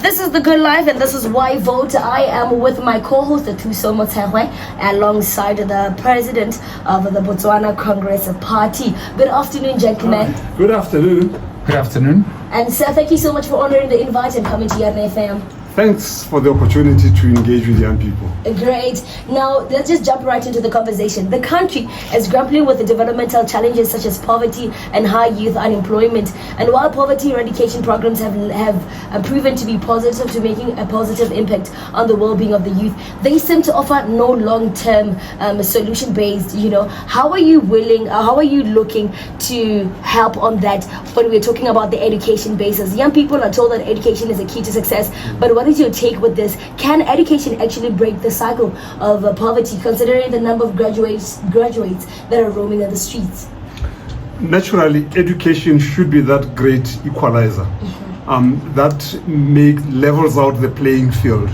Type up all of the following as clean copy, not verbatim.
This is The Good Life, and this is Why Vote. I am with my co-host, Thuso Motshehwe, alongside the president of the Botswana Congress Party. Good afternoon, gentlemen. Good afternoon. Good afternoon. And sir, thank you so much for honoring the invite and coming to Yarn FM. Thanks for the opportunity to engage with young people. Great. Now, let's just jump right into the conversation. The country is grappling with the developmental challenges such as poverty and high youth unemployment. And while poverty eradication programs have proven to be positive to making a positive impact on the well-being of the youth, they seem to offer no long-term solution-based. How are you looking to help on that when we're talking about the education basis? Young people are told that education is a key to success, but what is your take with this? Can education actually break the cycle of poverty, considering the number of graduates that are roaming in the streets? Naturally, education should be that great equalizer that levels out the playing field,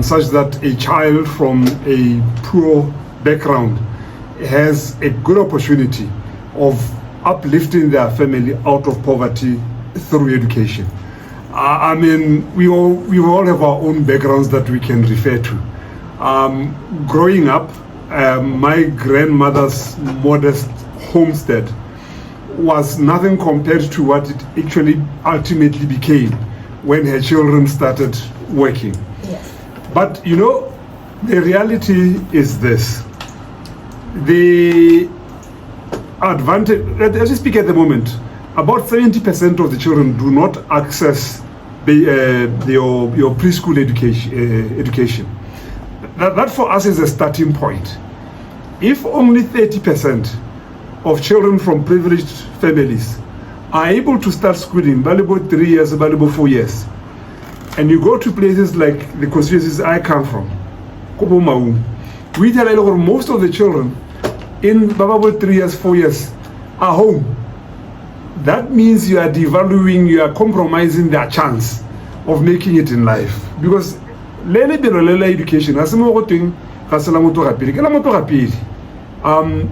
such that a child from a poor background has a good opportunity of uplifting their family out of poverty through education. We all have our own backgrounds that we can refer to. Growing up, my grandmother's modest homestead was nothing compared to what it actually ultimately became when her children started working. Yes. But the reality is this. The advantage, as we speak at the moment, about 70% of the children do not access your preschool education. That for us is a starting point. If only 30% of children from privileged families are able to start schooling, valuable 3 years, valuable 4 years, and you go to places like the constituencies I come from, we tell most of the children in valuable 3 years, 4 years are home. That means you are devaluing, you are compromising their chance of making it in life. Because education,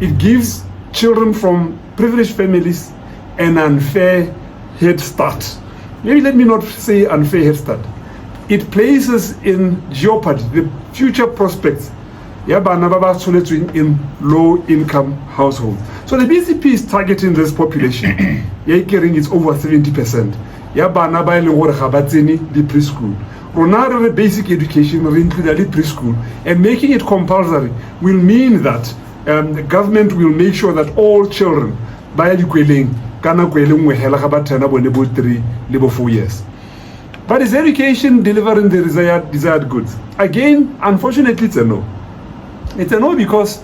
it gives children from privileged families an unfair head start. Maybe let me not say unfair head start. It places in jeopardy the future prospects in low-income households. So the BCP is targeting this population. It's over 70%. The preschool. The basic education the preschool, and making it compulsory will mean that the government will make sure that all children by 4 years. But is education delivering the desired goods? Again, unfortunately, it's a no. It's a no because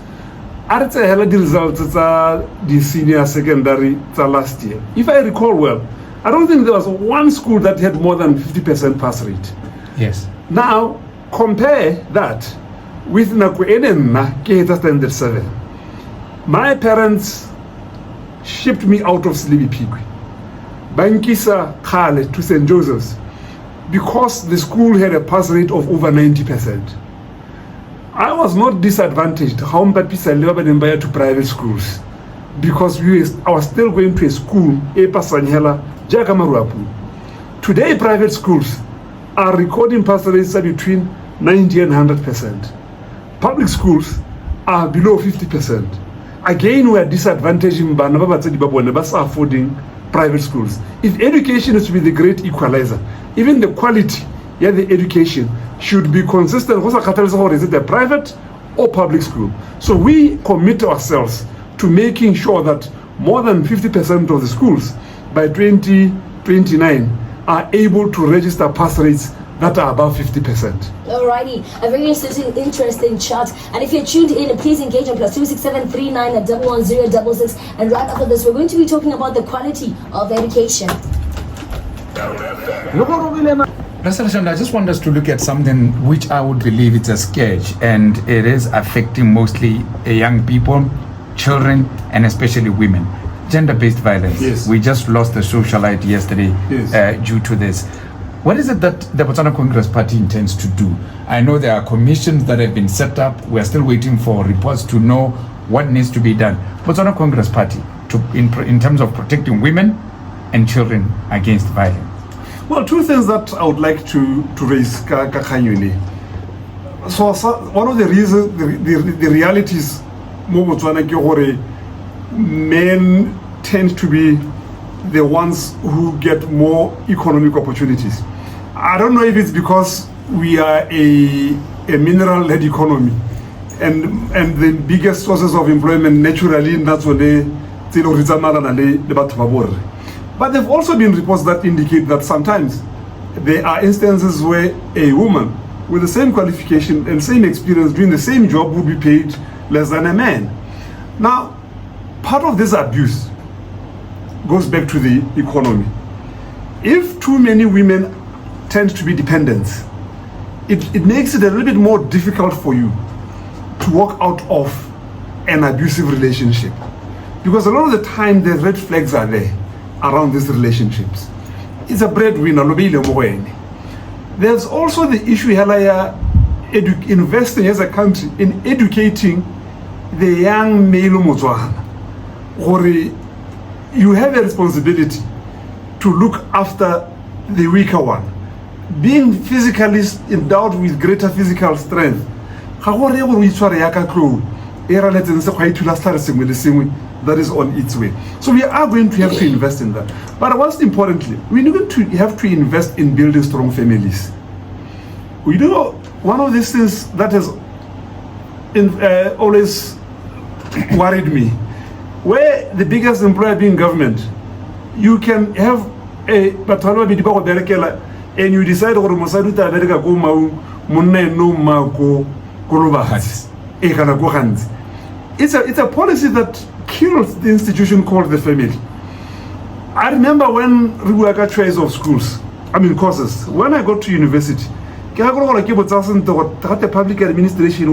the results the senior secondary last year. If I recall well, I don't think there was one school that had more than 50% pass rate. Yes. Now, compare that with standard 7. My parents shipped me out of Sleepy Pigwe, Bankisa Kale to St. Joseph's, because the school had a pass rate of over 90%. I was not disadvantaged how to private schools, because I was still going to a school, Today, private schools are recording pass rates between 90 and 100%. Public schools are below 50%. Again, we are disadvantaging affording private schools. If education is to be the great equalizer, even the quality of the education should be consistent. Is it a private or public school? So we commit ourselves to making sure that more than 50% of the schools by 2029 are able to register pass rates that are above 50%. Alrighty, a very interesting chart. And if you're tuned in, please engage on +267 39 11066. And right after this, we're going to be talking about the quality of education. Saleshando, I just want us to look at something which I would believe it's a scourge, and it is affecting mostly young people, children, and especially women. Gender-based violence. Yes. We just lost a socialite yesterday due to this. What is it that the Botswana Congress Party intends to do? I know there are commissions that have been set up. We're still waiting for reports to know what needs to be done. Botswana Congress Party, in terms of protecting women and children against violence. Well, two things that I would like to raise, Kakanyuni. So one of the reasons, the realities, men tend to be the ones who get more economic opportunities. I don't know if it's because we are a mineral-led economy, and the biggest sources of employment naturally that's when but there have also been reports that indicate that sometimes there are instances where a woman with the same qualification and same experience doing the same job would be paid less than a man. Now, part of this abuse goes back to the economy. If too many women tend to be dependents, it makes it a little bit more difficult for you to walk out of an abusive relationship. Because a lot of the time, the red flags are there around these relationships. It's a breadwinner. There's also the issue here, investing as a country in educating the young male Motswana. Or you have a responsibility to look after the weaker one. Being physically endowed with greater physical strength, that is on its way. So we are going to have to invest in that. But most importantly, we need to have to invest in building strong families. We do one of these things that has always worried me. Where the biggest employer being government, you can have a and you decide it's a policy that kills the institution called the family. I remember when we were at choice of courses. When I got to university, the public administration,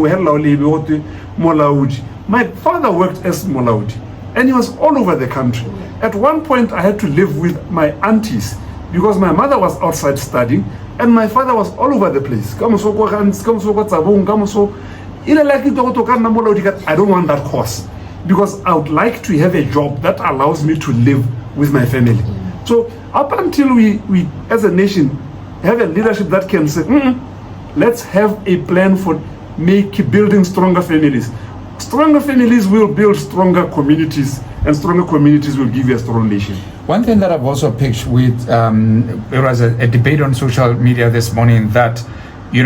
my father worked as Molaudi, and he was all over the country. At one point, I had to live with my aunties because my mother was outside studying, and my father was all over the place. I don't want that course because I would like to have a job that allows me to live with my family. So up until we as a nation have a leadership that can say, let's have a plan for building stronger families. Stronger families will build stronger communities, and stronger communities will give you a strong nation. One thing that I've also picked with, there was a debate on social media this morning that,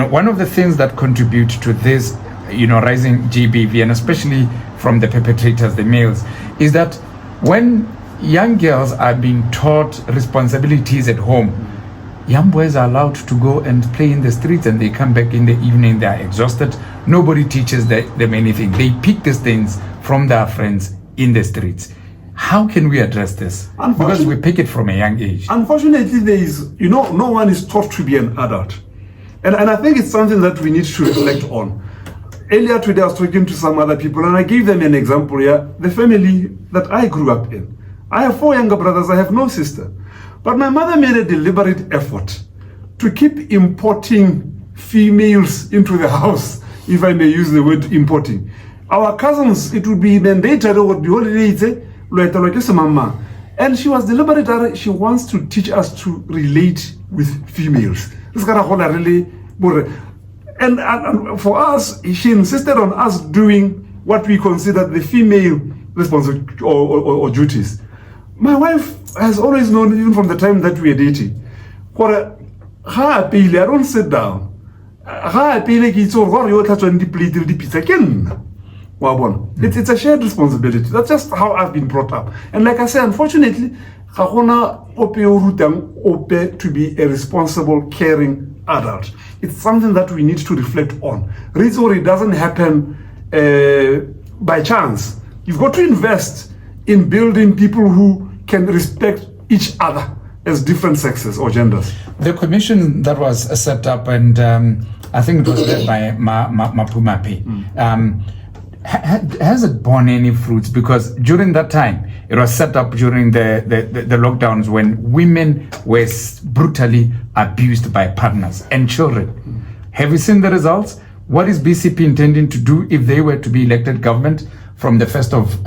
one of the things that contribute to this, rising GBV, and especially from the perpetrators, the males, is that when young girls are being taught responsibilities at home, young boys are allowed to go and play in the streets, and they come back in the evening, they are exhausted. Nobody teaches them anything. They pick these things from their friends in the streets. How can we address this? Because we pick it from a young age. Unfortunately, there is, no one is taught to be an adult. And I think it's something that we need to reflect on. Earlier today, I was talking to some other people, and I gave them an example here. The family that I grew up in. I have 4 younger brothers, I have no sister. But my mother made a deliberate effort to keep importing females into the house, if I may use the word importing. Our cousins, it would be mandatory, and she was deliberate. She wants to teach us to relate with females. And for us, she insisted on us doing what we consider the female responsibilities or duties. My wife has always known, even from the time that we were dating, I don't sit down. It's a shared responsibility. That's just how I've been brought up. And like I said, unfortunately, to be a responsible, caring adult. It's something that we need to reflect on. It doesn't happen by chance. You've got to invest in building people who can respect each other as different sexes or genders. The commission that was set up, and I think it was led by Mapumapi, has it borne any fruits? Because during that time, it was set up during the lockdowns when women were brutally abused by partners and children. Have you seen the results? What is BCP intending to do if they were to be elected government from the 1st of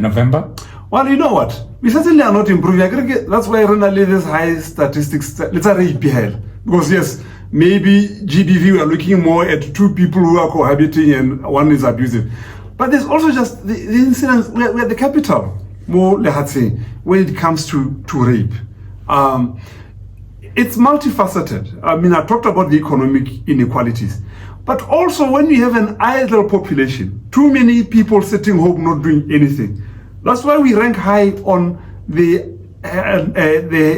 November? Well, you know what? We certainly are not improving. That's why really this high statistics, let's say, because yes, maybe GBV, we are looking more at two people who are cohabiting and one is abusive. But there's also just the incidents where the capital, more when it comes to rape. It's multifaceted. I mean, I talked about the economic inequalities. But also when you have an idle population, too many people sitting home not doing anything. That's why we rank high on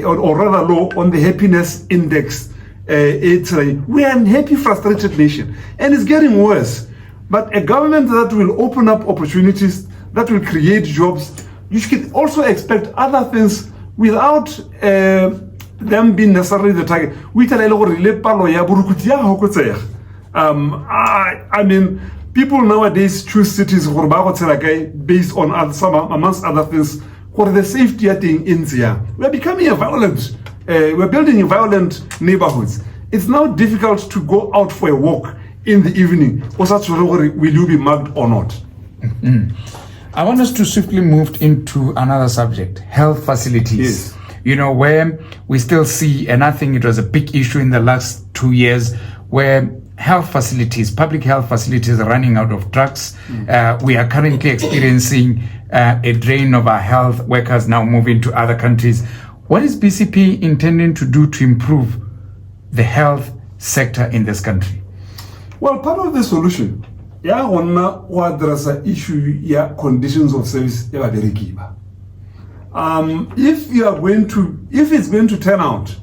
or rather low on the happiness index. We are a happy, frustrated nation. And it's getting worse. But a government that will open up opportunities, that will create jobs, you can also expect other things without them being necessarily the target. I mean, people nowadays choose cities based on amongst other things for the safety thing in there. We're becoming we're building violent neighborhoods. It's now difficult to go out for a walk in the evening. Will you be mugged or not? Mm-hmm. I want us to swiftly move into another subject, health facilities. Yes. You know, where we still see, and I think it was a big issue in the last 2 years, where health facilities, public health facilities are running out of drugs. We are currently experiencing a drain of our health workers now moving to other countries. What is BCP intending to do to improve the health sector in this country? Well, part of the solution, address the issue, conditions of service, if it's going to turn out,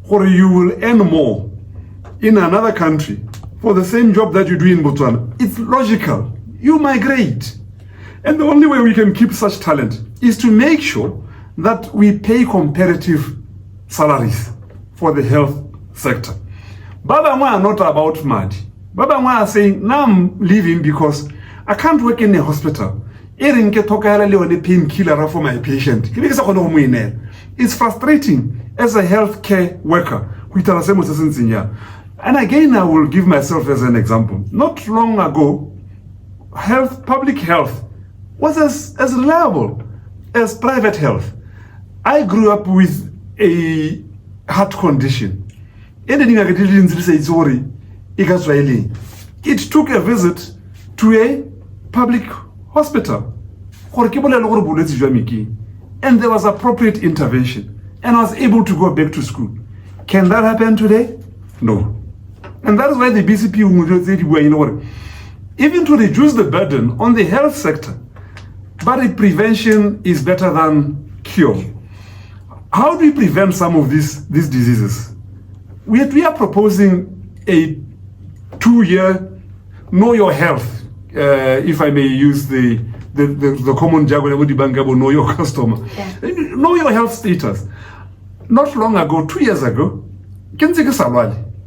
or you will earn more in another country for the same job that you do in Botswana, it's logical. You migrate. And the only way we can keep such talent is to make sure that we pay comparative salaries for the health sector. Baba Mwa are not about money. Baba Mwa are saying, now I'm leaving because I can't work in a hospital. Painkiller for my patient. It's frustrating as a healthcare worker. And again, I will give myself as an example. Not long ago, public health was as reliable as private health. I grew up with a heart condition. It took a visit to a public hospital. And there was appropriate intervention. And I was able to go back to school. Can that happen today? No. And that is why the BCP, even to reduce the burden on the health sector, but prevention is better than cure. How do we prevent some of these diseases? We are proposing a 2-year know your health, if I may use the common jargon, know your customer. Yeah. Know your health status. Not long ago, 2 years ago,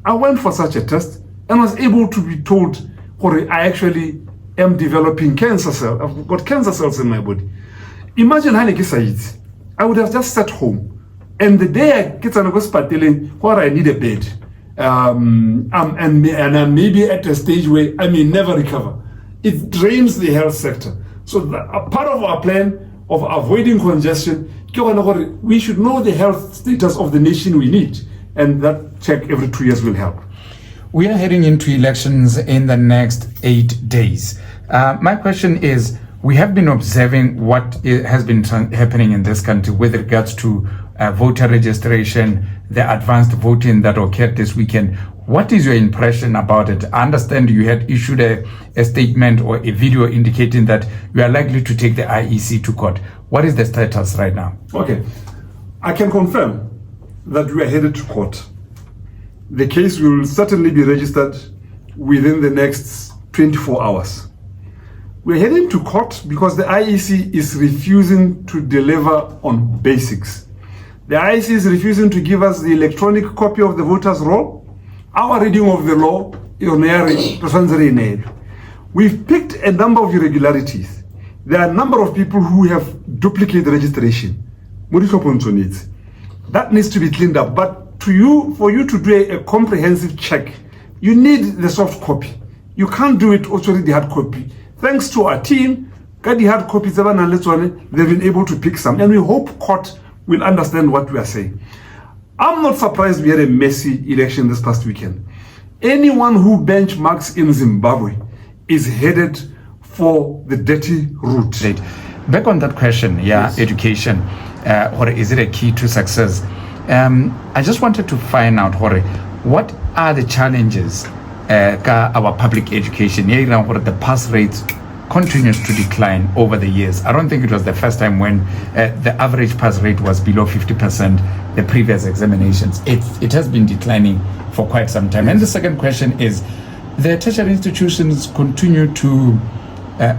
I went for such a test and was able to be told, I actually am developing cancer cells. I've got cancer cells in my body. Imagine how I would have just sat home. And the day I get an hospital where I need a bed, and I'm maybe at a stage where I may never recover. It drains the health sector. So part of our plan of avoiding congestion, we should know the health status of the nation we need. And that check every 2 years will help. We are heading into elections in the next 8 days. My question is, we have been observing what has been happening in this country with regards to voter registration, the advanced voting that occurred this weekend. What is your impression about it? I understand you had issued a statement or a video indicating that you are likely to take the IEC to court. What is the status right now? Okay, I can confirm that we are headed to court. The case will certainly be registered within the next 24 hours. We're heading to court because the IEC is refusing to deliver on basics. The IEC is refusing to give us the electronic copy of the voters' roll, our reading of the law. We've picked a number of irregularities. There are a number of people who have duplicate registration. That needs to be cleaned up. But for you to do a comprehensive check, you need the soft copy. You can't do it also with the hard copy. Thanks to our team, Ka di hard copies tse ba nang le tsone, they've been able to pick some, and we hope court will understand what we are saying. I'm not surprised we had a messy election this past weekend. Anyone who benchmarks in Zimbabwe is headed for the dirty route. Right. Back on that question, yes. Education, or is it a key to success? I just wanted to find out, what are the challenges our public education? The pass rate continues to decline over the years. I don't think it was the first time when the average pass rate was below 50% the previous examinations. It has been declining for quite some time. And the second question is, the tertiary institutions continue to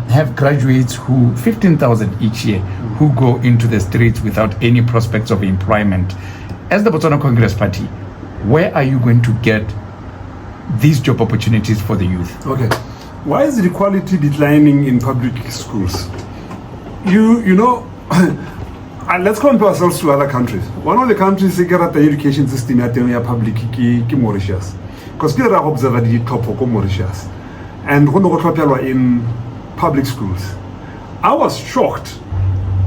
have graduates who, 15,000 each year, who go into the streets without any prospects of employment. As the Botswana Congress Party, where are you going to get these job opportunities for the youth? Okay. Why is the quality declining in public schools? You know, let's compare ourselves to other countries. One of the countries that get the education system at the public ki Mauritius. Because people are observing the top of Mauritius. And when we in public schools, I was shocked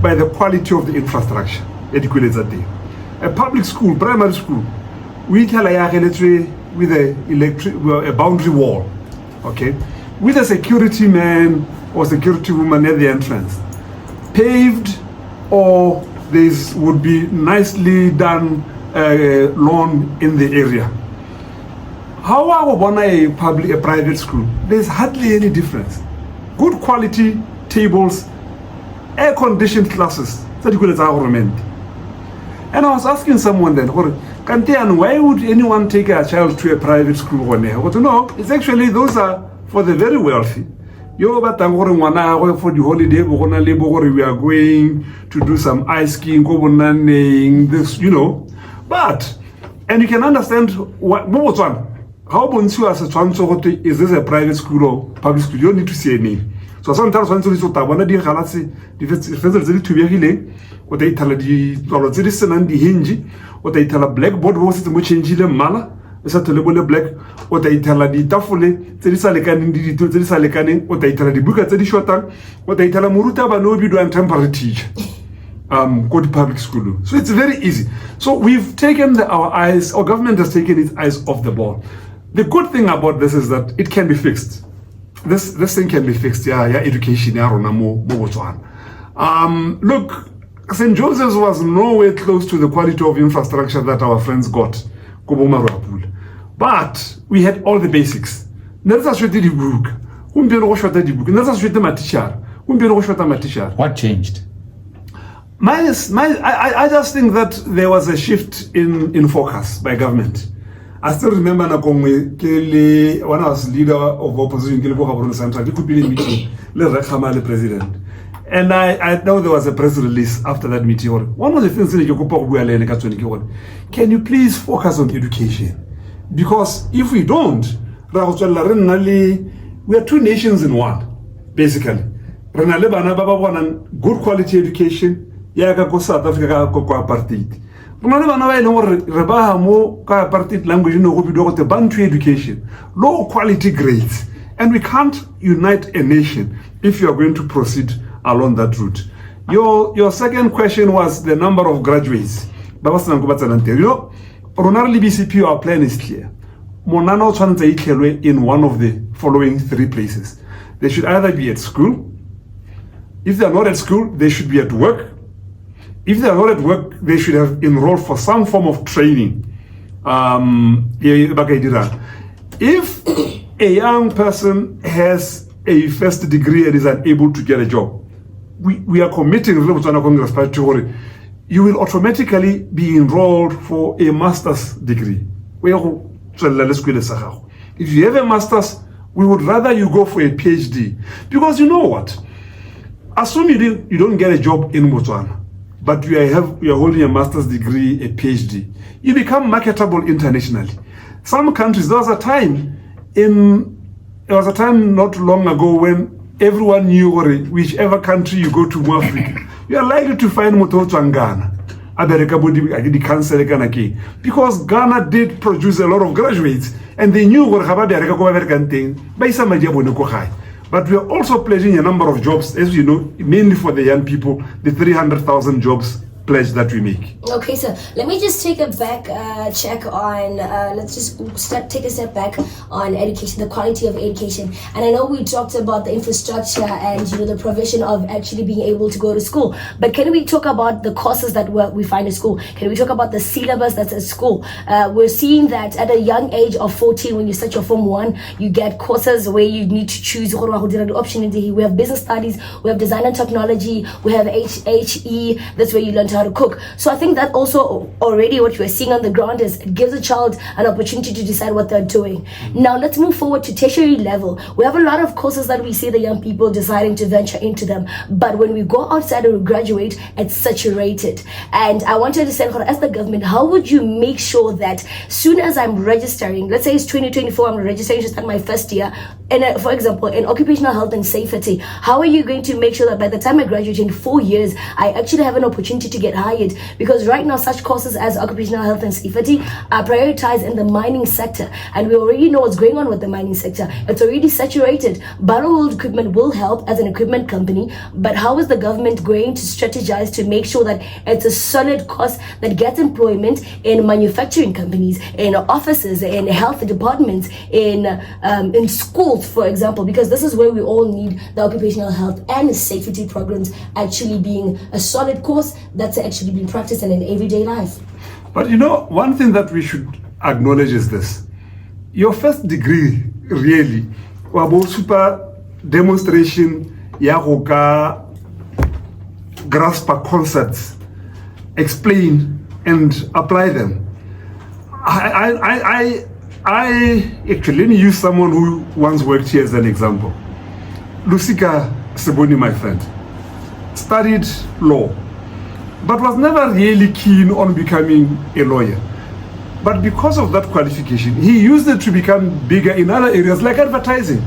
by the quality of the infrastructure educated that day. A public school, primary school, we tell with a boundary wall, okay, with a security man or security woman at the entrance, paved, or this would be nicely done lawn in the area. How are we a private school? There's hardly any difference. Good quality tables, air-conditioned classes. That's good as our government. And I was asking someone then, why would anyone take a child to a private school? No, it's actually, those are for the very wealthy. For the holiday, we are going to do some ice skiing, this, you know. But, and you can understand what Botswana. How is this a private school or public school? You don't need to say a name. So sometimes when you talk about the what they tell the citizen and the hinge, what they tell a blackboard was the much in mala, is a label black, what they tell the tafule, Terisalekani, what they tell the book at the shorter, what they tell a Muruta Banobido and temporary teach. Go to public school. So it's very easy. So we've taken our eyes, our government has taken its eyes off the ball. The good thing about this is that it can be fixed. This thing can be fixed. Education. Look, St. Joseph's was nowhere close to the quality of infrastructure that our friends got. But we had all the basics. What changed? I just think that there was a shift in focus by government. I still remember when I was leader of opposition, we could be in meeting, the president. And I know there was a press release after that meeting. One of the things can you please focus on education? Because if we don't, we are two nations in one, basically. Good quality education, South Africa apartheid. Bantu education, low quality grades, and we can't unite a nation if you are going to proceed along that route. Your second question was the number of graduates. You know, ordinarily BCP, our plan is clear. Monano in one of the following three places. They should either be at school. If they are not at school, they should be at work. If they are not at work, they should have enrolled for some form of training. If a young person has a first degree and is unable to get a job, we are committing the Botswana Congress Party. You will automatically be enrolled for a master's degree. If you have a master's, we would rather you go for a PhD. Because you know what? Assume you don't get a job in Botswana, but you are holding a master's degree, a PhD. You become marketable internationally. Some countries, there was a time not long ago when everyone knew whichever country you go to in Africa, you are likely to find Mototo and Ghana. Because Ghana did produce a lot of graduates and they knew what American thing by some idea. But we are also pledging a number of jobs, as you know, mainly for the young people, the 300,000 jobs pledge that we make. Okay, so let me just take a back check on, let's just take a step back on education, the quality of education. And I know we talked about the infrastructure and the provision of actually being able to go to school. But can we talk about the courses that we find at school? Can we talk about the syllabus that's at school? We're seeing that at a young age of 14, when you start your Form 1, you get courses where you need to choose option. We have business studies, we have design and technology, we have HE, that's where you learn how to cook. So I think that also already what we're seeing on the ground is it gives a child an opportunity to decide what they're doing. Now let's move forward to tertiary level. We have a lot of courses that we see the young people deciding to venture into them, but when we go outside and we graduate, it's saturated. And I want to understand, as the government, how would you make sure that soon as I'm registering, let's say it's 2024, I'm registering to start my first year, and for example, in occupational health and safety, how are you going to make sure that by the time I graduate in 4 years, I actually have an opportunity to get hired? Because right now, such courses as occupational health and safety are prioritized in the mining sector, and we already know what's going on with the mining sector. It's already saturated. Battlefield Equipment will help as an equipment company, but how is the government going to strategize to make sure that it's a solid course that gets employment in manufacturing companies, in offices, in health departments, in schools, for example, because this is where we all need the occupational health and safety programs actually being a solid course that's actually being practiced in an everyday life. But one thing that we should acknowledge is this. Your first degree, really, was super demonstration, yahoka, grasp concepts, explain and apply them. I actually, let me use someone who once worked here as an example. Lucika Seboni, my friend, studied law, but was never really keen on becoming a lawyer. But because of that qualification, he used it to become bigger in other areas like advertising.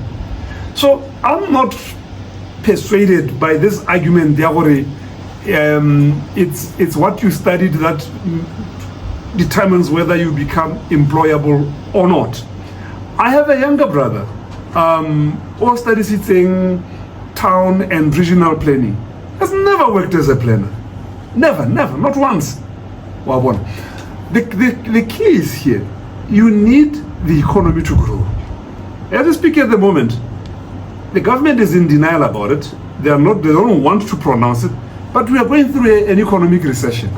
So I'm not persuaded by this argument, it's what you studied that determines whether you become employable or not. I have a younger brother who studies in town and regional planning. Has never worked as a planner. Never, not once. The key is here. You need the economy to grow. As we speak at the moment, the government is in denial about it. They don't want to pronounce it, but we are going through an economic recession.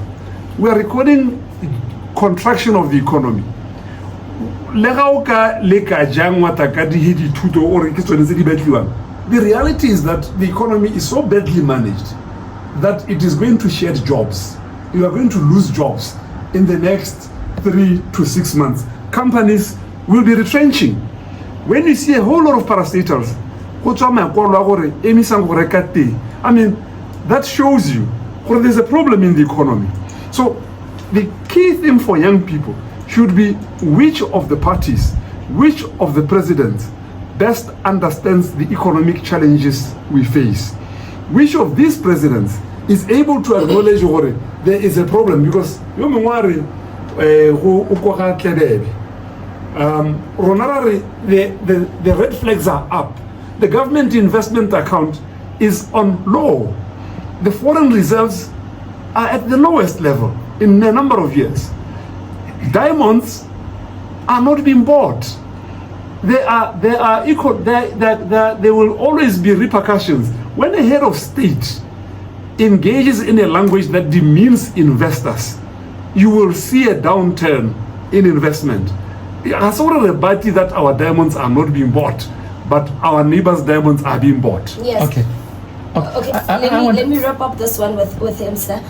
We are recording contraction of the economy. The reality is that the economy is so badly managed that it is going to shed jobs. You are going to lose jobs in the next 3 to 6 months. Companies will be retrenching. When you see a whole lot of parastatals, I mean, that shows you there's a problem in the economy. So the key thing for young people should be which of the parties, which of the presidents best understands the economic challenges we face. Which of these presidents is able to acknowledge there is a problem? Because the red flags are up. The government investment account is on low. The foreign reserves are at the lowest level in a number of years. Diamonds are not being bought. There will always be repercussions. When a head of state engages in a language that demeans investors, you will see a downturn in investment. It's already a body that our diamonds are not being bought, but our neighbors' diamonds are being bought. Yes. Okay. Okay, let me wrap up this one with him, sir.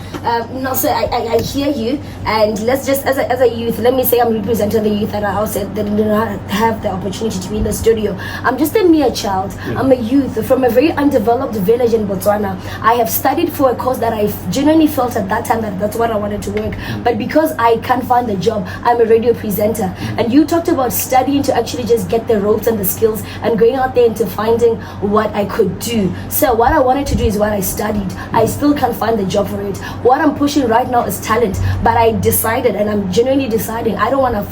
No, sir, I hear you, and let's just, as a youth, let me say I'm representing the youth that are outside that do not have the opportunity to be in the studio. I'm just a mere child. Yeah. I'm a youth from a very undeveloped village in Botswana. I have studied for a course that I genuinely felt at that time that's what I wanted to work. But because I can't find the job, I'm a radio presenter. And you talked about studying to actually just get the ropes and the skills and going out there into finding what I could do. So what I want wanted to do is what I studied. I still can't find the job for it. What I'm pushing right now is talent, but I decided, and I'm genuinely deciding, I don't want to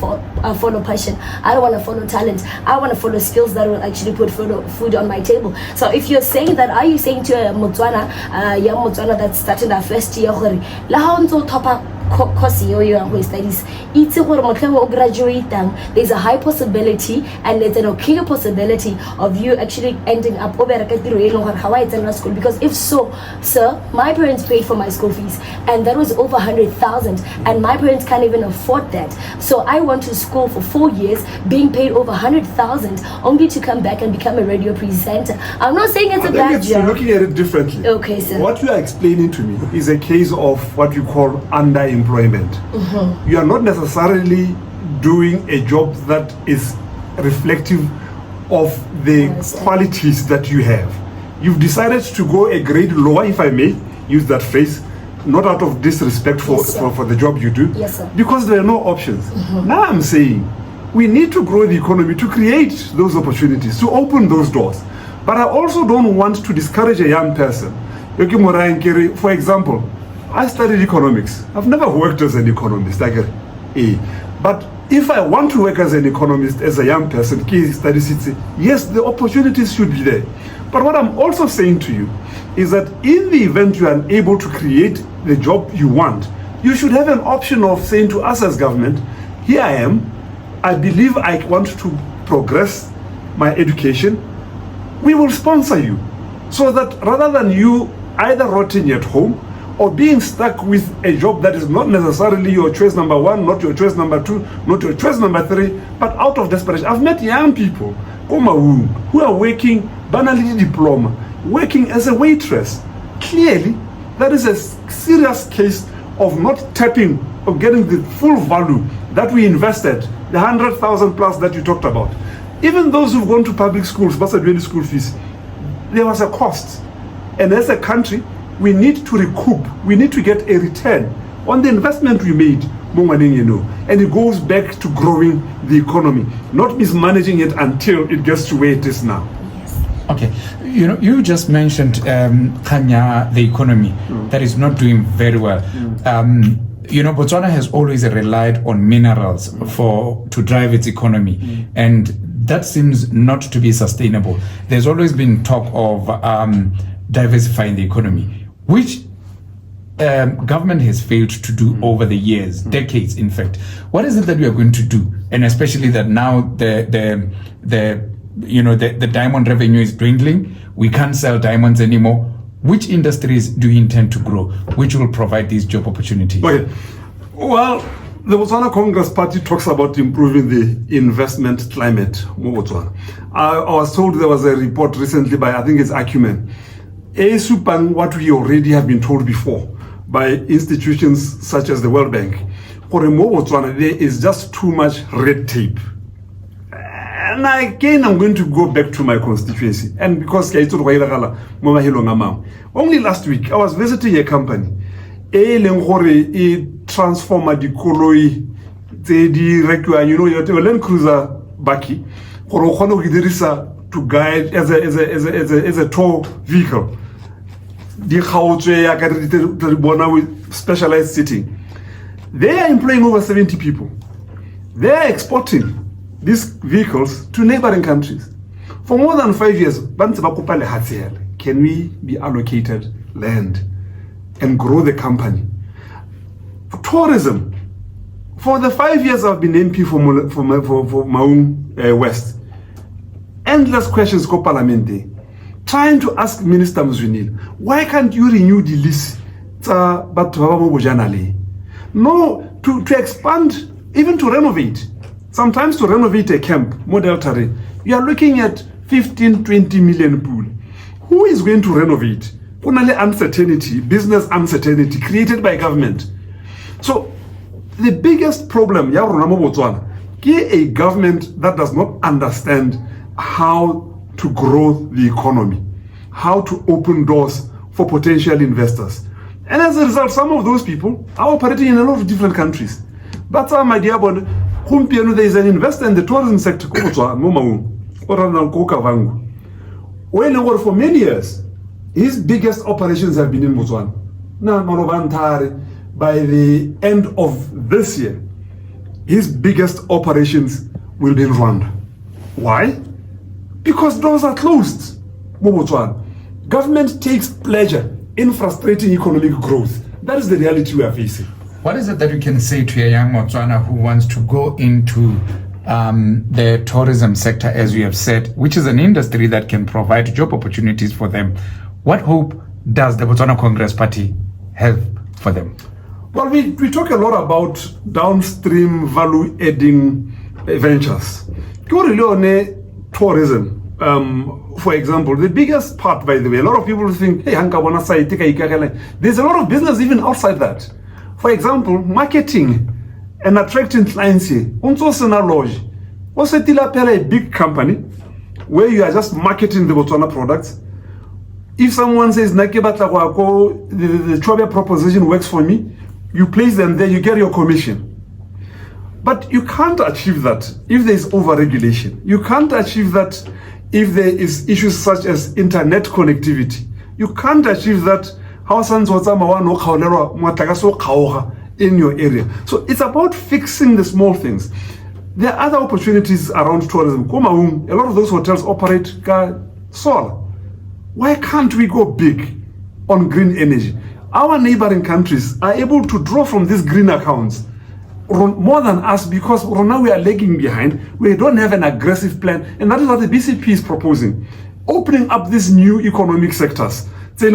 follow passion. I don't want to follow talent. I want to follow skills that will actually put food on my table. So if you're saying that, are you saying to a young Botswana that's starting their first year, course your studies, there's a high possibility and there's an okay possibility of you actually ending up school, because if so, sir, my parents paid for my school fees and that was over 100,000 and my parents can't even afford that. So I went to school for 4 years being paid over 100,000 only to come back and become a radio presenter. I'm not saying it's a bad job. You're looking at it differently. Okay, sir. What you are explaining to me is a case of what you call underemployment. You are not necessarily doing a job that is reflective of the qualities that you have. You've decided to go a grade lower, if I may use that phrase, not out of disrespect for the job you do, yes, sir, because there are no options. Now I'm saying we need to grow the economy to create those opportunities, to open those doors. But I also don't want to discourage a young person. For example, I studied economics. I've never worked as an economist. But if I want to work as an economist, as a young person, yes, the opportunities should be there. But what I'm also saying to you is that in the event you are unable to create the job you want, you should have an option of saying to us as government, here I am, I believe I want to progress my education, we will sponsor you. So that rather than you either rotting at home or being stuck with a job that is not necessarily your choice number one, not your choice number two, not your choice number three, but out of desperation. I've met young people who are working, banally diploma, working as a waitress. Clearly, that is a serious case of not tapping or getting the full value that we invested, the 100,000 plus that you talked about. Even those who've gone to public schools, but doing school fees, there was a cost. And as a country, we need to recoup, we need to get a return on the investment we made, and it goes back to growing the economy, not mismanaging it until it gets to where it is now. Okay, you just mentioned Kenya, the economy that is not doing very well. Botswana has always relied on minerals to drive its economy, and that seems not to be sustainable. There's always been talk of diversifying the economy, which government has failed to do over the years, decades in fact. What is it that we are going to do? And especially that now the diamond revenue is dwindling, we can't sell diamonds anymore. Which industries do you intend to grow, which will provide these job opportunities? Okay. Well, the Botswana Congress Party talks about improving the investment climate in Botswana. I was told there was a report recently by, I think it's Acumen, supang what we already have been told before by institutions such as the World Bank. For Botswana, there is just too much red tape. And again, I'm going to go back to my constituency. And because only last week, I was visiting a company. It transformed the koloi, your Land Cruiser baki, to guide as a tow vehicle. With specialized seating. They are employing over 70 people. They are exporting these vehicles to neighboring countries. For more than 5 years, can we be allocated land and grow the company? Tourism. For the 5 years I've been MP for Maun West, endless questions go Parliament, trying to ask Minister Mzwinile, why can't you renew the lease? No, to expand, even to renovate. Sometimes to renovate a camp, model terrain, you are looking at 15-20 million pool. Who is going to renovate? Only uncertainty, business uncertainty created by government. So the biggest problem, Botswana, is a government that does not understand how to grow the economy, how to open doors for potential investors. And as a result, some of those people are operating in a lot of different countries. That's my dear boy. There is an investor in the tourism sector, for many years. His biggest operations have been in Botswana. Now, by the end of this year, his biggest operations will be in Rwanda. Why? Because doors are closed. Botswana. Government takes pleasure in frustrating economic growth. That is the reality we are facing. What is it that you can say to a young Botswana who wants to go into the tourism sector, as you have said, which is an industry that can provide job opportunities for them? What hope does the Botswana Congress Party have for them? Well, we talk a lot about downstream value-adding ventures. Tourism, for example, the biggest part, by the way, a lot of people think, hey, there's a lot of business even outside that. For example, marketing and attracting clients here. Also, a big company where you are just marketing the Botswana products. If someone says, the Chwabia proposition works for me, you place them there, you get your commission. But you can't achieve that if there is over-regulation. You can't achieve that if there is issues such as internet connectivity. You can't achieve that in your area. So it's about fixing the small things. There are other opportunities around tourism. A lot of those hotels operate solar. Why can't we go big on green energy? Our neighboring countries are able to draw from these green accounts more than us, because now we are lagging behind. We don't have an aggressive plan, and that is what the BCP is proposing. Opening up these new economic sectors. We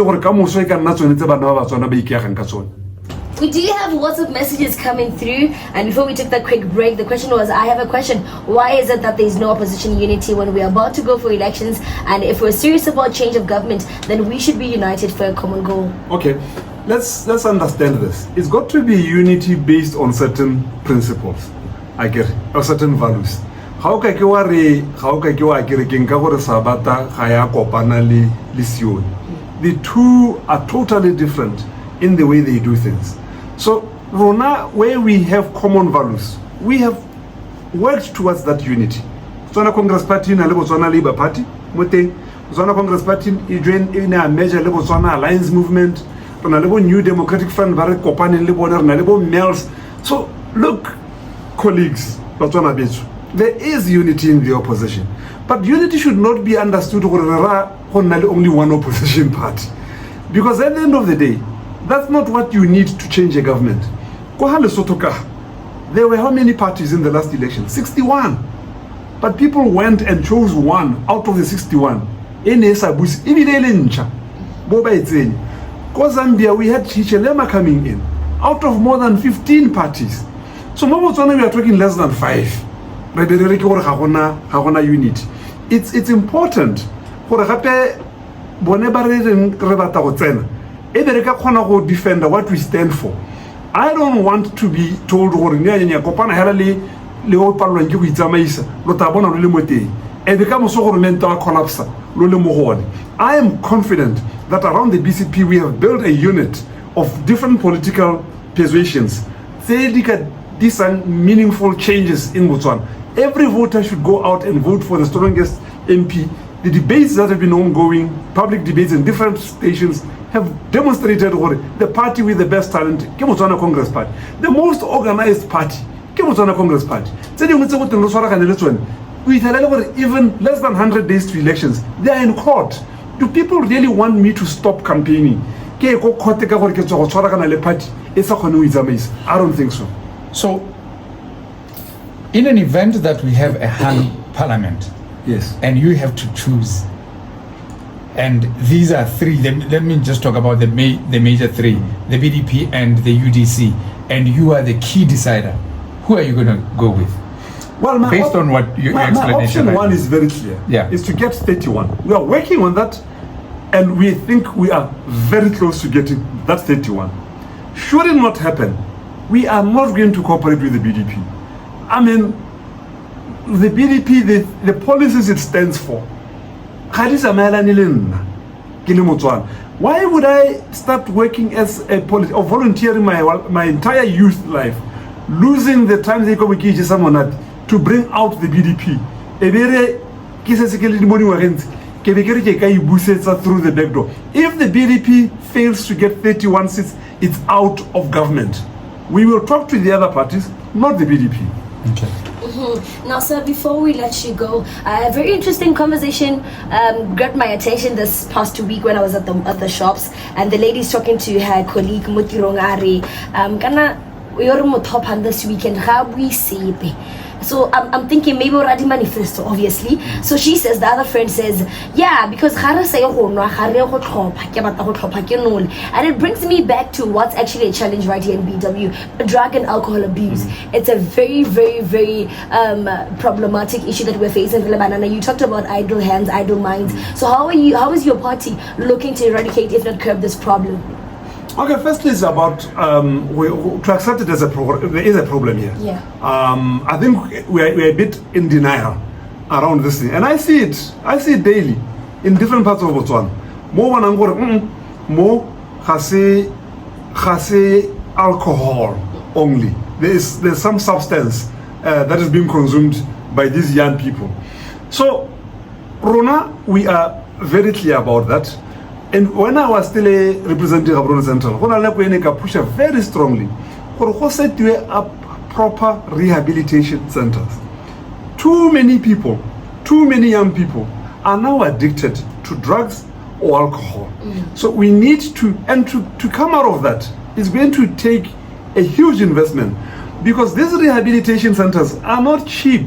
do have lots of messages coming through, and before we took that quick break, the question was, I have a question. Why is it that there's no opposition unity when we're about to go for elections? And if we're serious about change of government, then we should be united for a common goal. Okay, let's understand this. It's got to be unity based on certain principles, I get it, or certain values. The two are totally different in the way they do things. So, Rona, where we have common values, we have worked towards that unity. Botswana Congress Party and Botswana Labour Party, Botswana Congress Party joined in a major Botswana Alliance movement, New Democratic Front, Barrett Kopan and Lebo Mels. So, look, colleagues, Botswana Beach, there is unity in the opposition. But unity should not be understood only one opposition party. Because at the end of the day, that's not what you need to change a government. There were how many parties in the last election? 61. But people went and chose one out of the 61. Zambia, we had Chichelema coming in out of more than 15 parties. So Botswana, we are talking less than 5. Unity. It's important for defend what we stand for. I don't want to be told I am confident that around the BCP we have built a unit of different political persuasions. These are meaningful changes in Botswana. Every voter should go out and vote for the strongest MP. The debates that have been ongoing, public debates in different stations, have demonstrated the party with the best talent, Botswana Congress Party, the most organized party, Botswana Congress Party. With even less than 100 days to elections, they are in court. Do people really want me to stop campaigning? I don't think so. So, in an event that we have a hung parliament, yes, and you have to choose, and these are three, let me just talk about the major three, the BDP and the UDC, and you are the key decider, who are you going to go with? Well, based on what your explanation. My option one is very clear. Yeah. Is to get 31. We are working on that, and we think we are very close to getting that 31. Should it not happen, we are not going to cooperate with the BDP. I mean, the BDP, the policies it stands for. Why would I start working as a or volunteering my entire youth life, losing the time they come to bring out the BDP? through the back door. If the BDP fails to get 31 seats, it's out of government. We will talk to the other parties, not the BDP. Okay. Now, sir, before we let you go, a very interesting conversation grabbed my attention this past week when I was at the shops, and the lady's talking to her colleague Mutirong Ari. Kana you're mo top hand this weekend. How we see it? So I'm thinking maybe already manifesto, obviously. So she says, the other friend says, yeah, because and it brings me back to what's actually a challenge right here in BW, drug and alcohol abuse. It's a very, very, very problematic issue that we're facing in Lebanon. You talked about idle hands, idle minds. So how is your party looking to eradicate, if not curb, this problem? Okay, firstly, it's about to accept it as there is a problem here. Yeah. I think we're a bit in denial around this thing, and I see it daily in different parts of Botswana. More has alcohol only. There's some substance that is being consumed by these young people. So, Rona, we are very clear about that. And when I was still a representative of Rona Central, I push very strongly for set up proper rehabilitation centers. Too many young people are now addicted to drugs or alcohol. So we need to come out of that. It's going to take a huge investment because these rehabilitation centers are not cheap.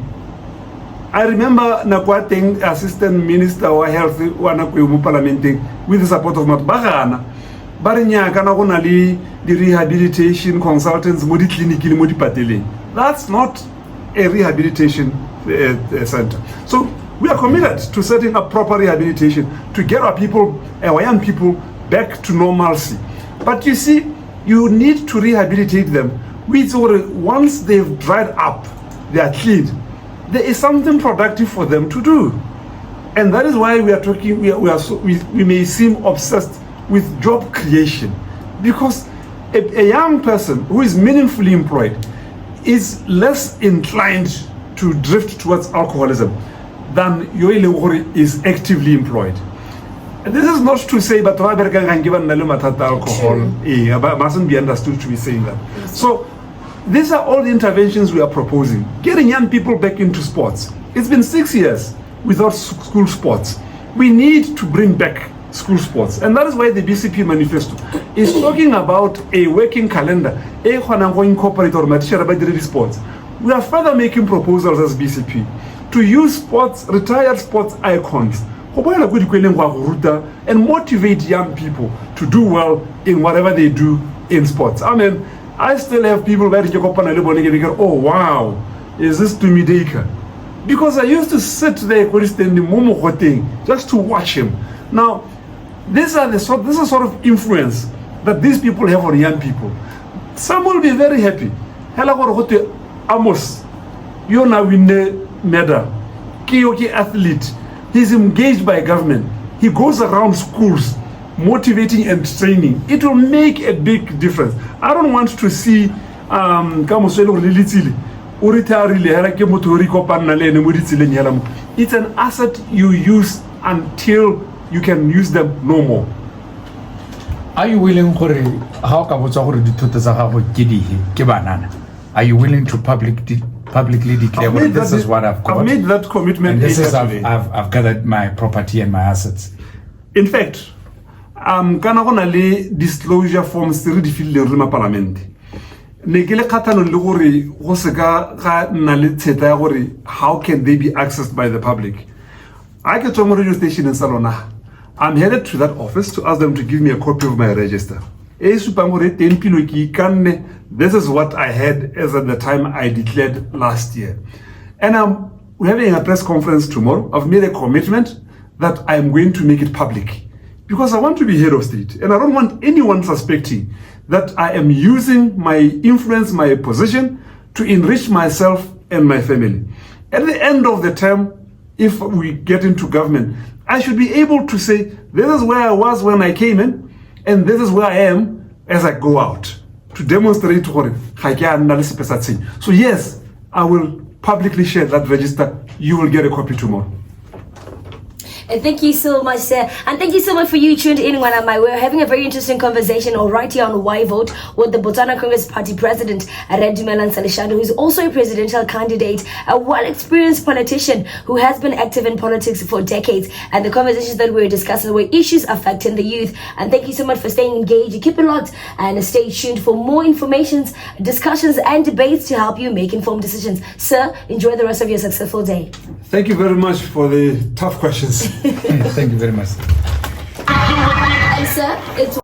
I remember Nakwateng, Assistant Minister of Health, Parliamenting, with the support of Matbagana, Barinya Kanagonali, the rehabilitation consultants, Modi Clinic, Modi Patele. That's not a rehabilitation center. So we are committed to setting up proper rehabilitation to get our young people back to normalcy. But you see, you need to rehabilitate them. Once they've dried up, they are clean. There is something productive for them to do, and that is why we are talking. We may seem obsessed with job creation, because a young person who is meaningfully employed is less inclined to drift towards alcoholism than Yoile is actively employed. And this is not to say, but alcohol mustn't be understood to be saying that. So. These are all the interventions we are proposing. Getting young people back into sports. It's been 6 years without school sports. We need to bring back school sports. And that is why the BCP manifesto is talking about a working calendar. Incorporate sports. We are further making proposals as BCP to use retired sports icons and motivate young people to do well in whatever they do in sports. I still have people where oh wow, is this Tumideka? Because I used to sit there just to watch him. Now, this is sort of influence that these people have on young people. Some will be very happy. Amos, you're now in the medal. Kiyoki athlete. He's engaged by government. He goes around schools motivating and training. It will make a big difference. I don't want to see it's an asset you use until you can use them no more. Are you willing Are you willing to publicly declare this is what I've got? I've made that commitment. And this is I've gathered my property and my assets. In fact, disclosure forms to refill the Rima Parliament. How can they be accessed by the public? I get to a radio station in Salona. I'm headed to that office to ask them to give me a copy of my register. This is what I had as at the time I declared last year. And we're having a press conference tomorrow. I've made a commitment that I'm going to make it public, because I want to be head of state, and I don't want anyone suspecting that I am using my influence, my position, to enrich myself and my family. At the end of the term, if we get into government, I should be able to say, this is where I was when I came in, and this is where I am as I go out, to demonstrate to her. So yes, I will publicly share that register. You will get a copy tomorrow. And thank you so much, sir. And thank you so much for you tuned in when I'm We're having a very interesting conversation right here on Why Vote with the Botswana Congress Party President, Dumelang Saleshando, who is also a presidential candidate, a well-experienced politician who has been active in politics for decades. And the conversations that we're discussing were issues affecting the youth. And thank you so much for staying engaged. Keep it locked and stay tuned for more informations, discussions, and debates to help you make informed decisions. Sir, enjoy the rest of your successful day. Thank you very much for the tough questions. Thank you very much. And sir, it's